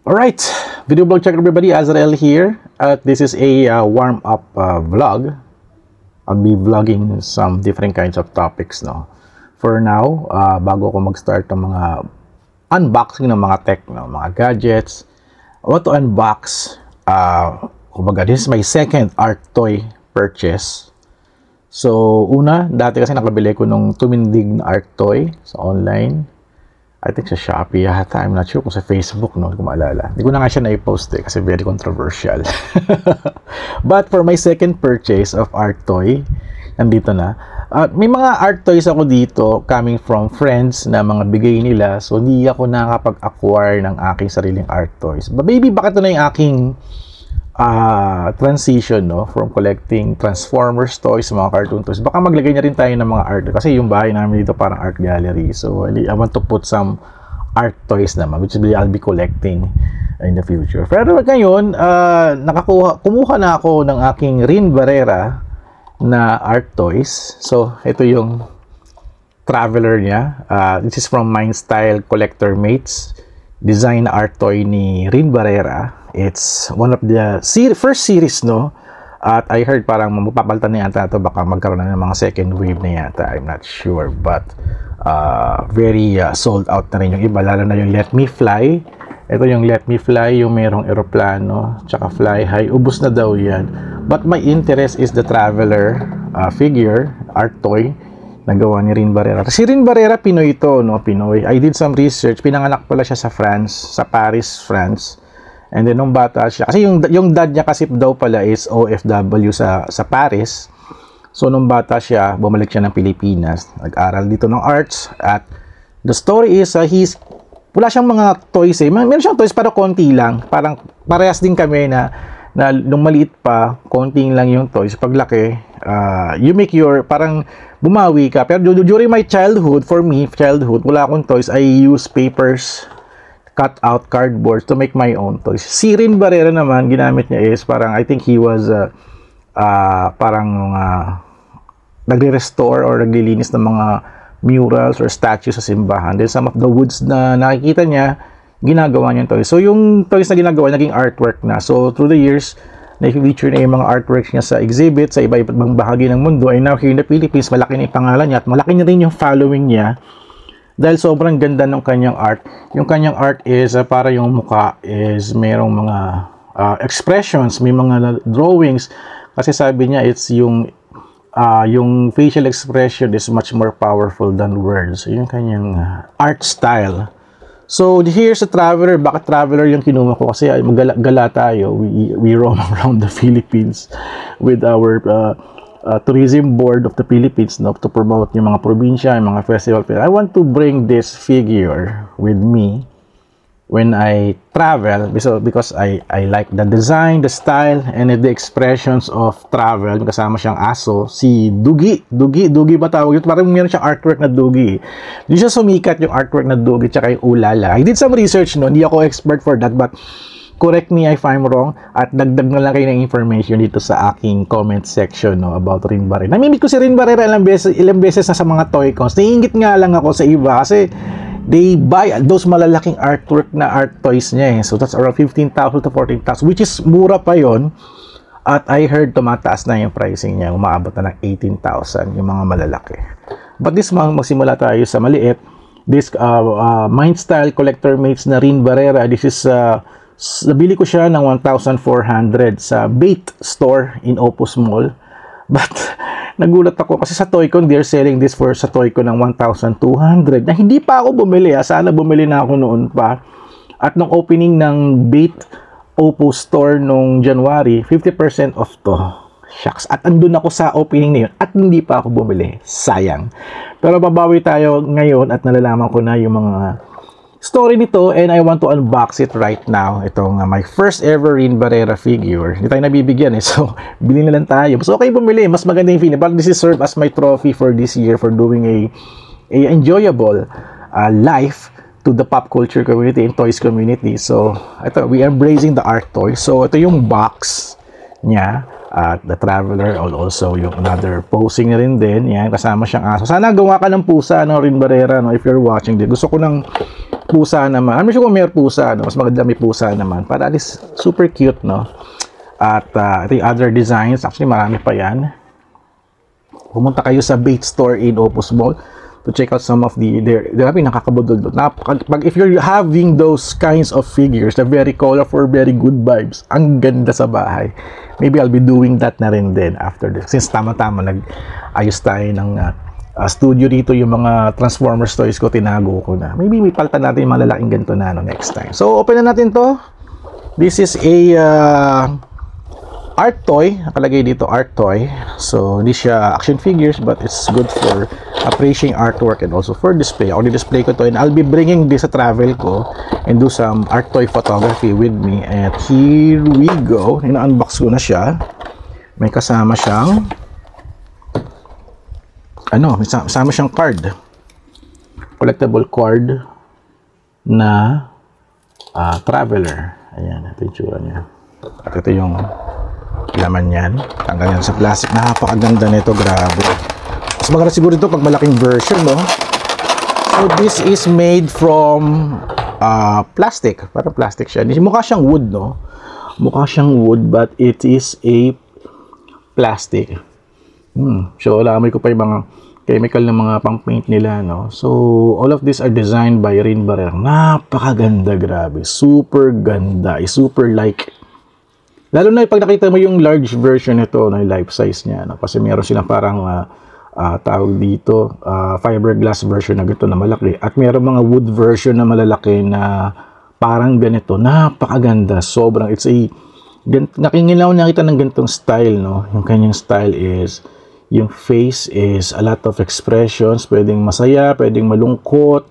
Alright, video blog check everybody, Azrael here. This is a warm-up vlog. I'll be vlogging some different kinds of topics, no? For now, bago ko mag-start ng mga unboxing ng mga tech, no? Mga gadgets, I want to unbox, kumbaga, this is my second art toy purchase. So, una, dati kasi nakabili ko nung tumindig na art toy sa online. I think sa Shopee yata. I'm not sure kung sa Facebook, no? Hindi ko maalala. Hindi ko na nga siya na-post kasi very controversial. But for my second purchase of art toy, nandito na. May mga art toys ako dito coming from friends na mga bigay nila. So, hindi ako nakakapag-acquire ng aking sariling art toys. But maybe baka ito na yung aking transition, no? From collecting Transformers toys, mga cartoon toys. Baka maglagay na rin tayo ng mga art. Kasi yung bahay namin dito parang art gallery. So, I want to put some art toys naman, which I'll be collecting in the future. Pero ngayon, kumuha na ako ng aking Rin Barrera na art toys. So, ito yung Traveler niya. This is from Mindstyle Collector Mates. Design art toy ni Rin Barrera. It's one of the first series, no? At I heard parang mapapalitan na yata ito. Baka magkaroon na ng mga second wave na yata. I'm not sure. But very sold out na rin yung iba. Lalo na yung Let Me Fly. Ito yung Let Me Fly, yung merong eroplano, tsaka Fly High. Ubus na daw yan. But my interest is the Traveler figure, art toy, na gawa ni Rin Barrera. Si Rin Barrera, Pinoy ito, no? Pinoy. I did some research. Pinanganak pala siya sa France, sa Paris, France. And then, nung bata siya, kasi yung dad niya kasi daw pala is OFW sa Paris. So, nung bata siya, bumalik siya ng Pilipinas. Nag-aral dito ng arts. At the story is, wala siyang mga toys eh. Meron siyang toys, pero konti lang. Parang parehas din kami na nung maliit pa, konting lang yung toys. Paglaki, you make your, parang bumawi ka. Pero during my childhood, for me, wala akong toys. I use papers, cut out cardboards to make my own toys. Si Rin Barrera naman, ginamit niya is parang, I think he was parang nagre-restore or naglilinis ng mga murals or statues sa simbahan. Then some of the woods na nakikita niya, ginagawa niya toys. So yung toys na ginagawa, naging artwork na. So through the years, na-feature na yung mga artworks niya sa exhibit, sa iba-ibang bahagi ng mundo. Ay now here in the Philippines, malaki na yung pangalan niya at malaki na rin yung following niya. Dahil sobrang ganda ng kanyang art. Yung kanyang art is para yung mukha is merong mga expressions, may mga drawings. Kasi sabi niya it's yung facial expression is much more powerful than words. Yung kanyang art style. So here's a Traveler. Bakit Traveler yung kinuha ko? Kasi gala tayo. We roam around the Philippines with our tourism board of the Philippines, no, to promote yung mga probinsya, yung mga festival. I want to bring this figure with me when I travel because I like the design, the style, and the expressions of travel. Kasama siyang aso, si Dugi ba tawag yun? Parang meron siyang artwork na Dugi. Hindi siya sumikat yung artwork na Dugi tsaka yung Ulala. I did some research, no, hindi ako expert for that, but correct me if I'm wrong, at dagdag na lang kayo ng information dito sa aking comment section, no, about Rin Barrera. Namimit ko si Rin Barrera ilang beses na sa mga toy cons. Naiingit nga lang ako sa iba kasi they buy those malalaking artwork na art toys niya eh. So that's around 15,000 to 14,000, which is mura pa yon. At I heard tumataas na yung pricing niya, umaabot na ng 18,000 yung mga malalaki. But this month, magsimula tayo sa maliit. This Mindstyle Collector Mates na Rin Barrera, this is nabili ko siya ng 1,400 sa Bait Store in Opus Mall. But nagulat ako kasi sa Toycon, they're selling this sa Toycon ng 1,200. Na hindi pa ako bumili. Sana bumili na ako noon pa. At nung opening ng Bait Opus Store nung January, 50% off to. Shucks. At andun ako sa opening na yun. At hindi pa ako bumili. Sayang. Pero babawi tayo ngayon at nalalaman ko na yung mga story nito and I want to unbox it right now. Itong my first ever Rin Barrera figure. Hindi tayo nabibigyan eh. So, bilhin na lang tayo. Mas okay bumili. Mas maganda yung feeling. But this is serve as my trophy for this year for doing a enjoyable life to the pop culture community and toys community. So, ito, we are embracing the art toy. So, ito yung box niya. At the Traveler, also yung another posing na rin din. Yan, kasama siyang aso. Sana gawa ka ng pusa, no, Rin Barrera, no, if you're watching this. Gusto ko ng pusa naman. I'm sure kung may pusa, no? Mas maganda may pusa naman. Para at least super cute, no? At ito yung other designs. Actually, marami pa yan. Pumunta kayo sa Bait Store in Opus Mall to check out some of grabe, nakakabudol doon. If you're having those kinds of figures, na very colorful, very good vibes, ang ganda sa bahay. Maybe I'll be doing that na rin din after this. Since tama-tama, nag-ayos tayo ng studio dito, yung mga Transformers toys ko, tinago ko na. Maybe may palta natin yung mga lalaking ganito na next time. So, open na natin to. This is a art toy. Nakalagay dito art toy. So hindi siya action figures, but it's good for appreciating artwork and also for display. Ako display ko to, and I'll be bringing this sa travel ko and do some art toy photography with me. And here we go. Ina-unbox ko na siya. May kasama siyang may kasama siyang card. Collectible card na traveler. Ayan, ito yung tsura niya. At ito yung laman yan. Tanggal yan sa plastic. Napakaganda nito, grabe. Mas maganda siguro ito pag malaking version, no? So this is made from plastic. Parang plastic siya. Mukha siyang wood, no? Mukha siyang wood, but it is a plastic. So alamay ko pa yung mga chemical na mga pang-paint nila, no? So all of these are designed by Rin Barrera. Napakaganda, grabe. Super ganda. Super like. Lalo na pag nakita mo yung large version nito, no, yung life size niya, no? Kasi meron silang parang tawag dito, fiberglass version na ganito na malaki, at meron mga wood version na malalaki na parang ganito. Napakaganda, sobrang, it's a nakinginaw nakita ng ganitong style, no? Yung kanyang style is, yung face is a lot of expressions, pwedeng masaya, pwedeng malungkot,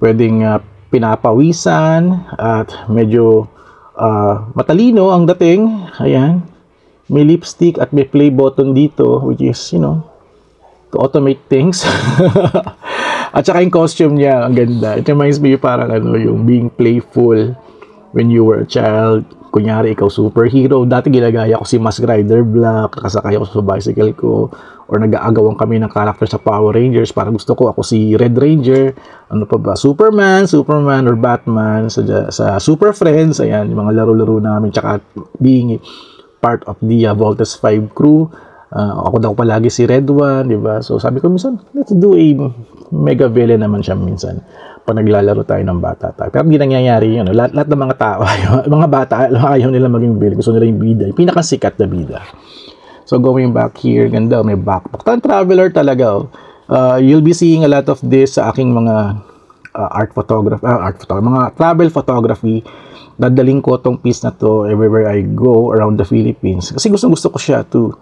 pwedeng pinapawisan, at medyo matalino ang dating. Ayan, may lipstick at may play button dito, which is, you know, to automate things. At saka yung costume niya, ang ganda. It reminds me parang yung being playful when you were a child. Kunyari, ikaw superhero. Dati ginagaya ko si Mask Rider Black, kasakay ako sa bicycle ko, or nag-aagawan kami ng character sa Power Rangers. Parang gusto ko ako si Red Ranger. Ano pa ba? Superman, or Batman, sa Super Friends. Ayan, yung mga laro-laro namin. Tsaka being part of the Voltes 5 crew. Ako daw palagi si Red One, di ba? So sabi ko minsan, let's do a mega villain naman siya minsan pag naglalaro tayo ng bata tayo. Pero hindi nangyayari yun. Lahat ng mga tao, mga bata, ayaw nila maging villain. Gusto nila yung bida. Yung pinakasikat na bida. So going back here, ganda, may backpack. Traveler talaga. You'll be seeing a lot of this sa aking mga mga travel photography. Dadaling ko tong piece na to everywhere I go around the Philippines. Kasi gusto ko siya to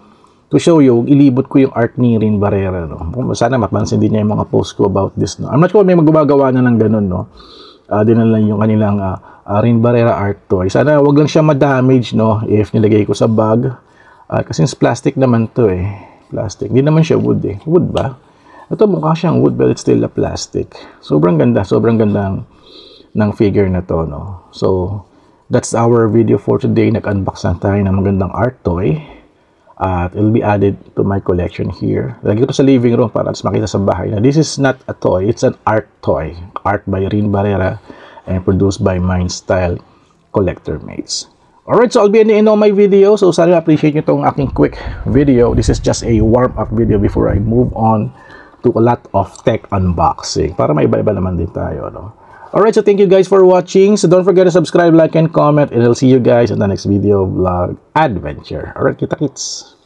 show you, ilibot ko yung art ni Rin Barrera, no? Sana mapansin din niya yung mga post ko about this, no? I'm not sure may magagawa na ng ganun, no? Dinala yung kanilang Rin Barrera art toy. Sana wag lang siya ma-damage, no? If nilagay ko sa bag. Kasi plastic naman to, eh. Plastic. Hindi naman siya wood, eh. Wood ba? Ito mukha siyang wood, but it's still a plastic. Sobrang ganda ng figure na to, no? So, that's our video for today. Nag-unbox na tayo ng magandang art toy. At it'll be added to my collection here. Lagi ko to sa living room para makita sa bahay na this is not a toy, it's an art toy. Art by Rin Barrera and produced by Mind Style Collector Mates. Alright, so I'll be ending all my video. So sana appreciate nyo itong aking quick video. This is just a warm-up video before I move on to a lot of tech unboxing. Para may iba-iba naman din tayo, no? Alright, so thank you guys for watching. So don't forget to subscribe, like, and comment. And I'll see you guys in the next video vlog adventure. Alright, kita-kits.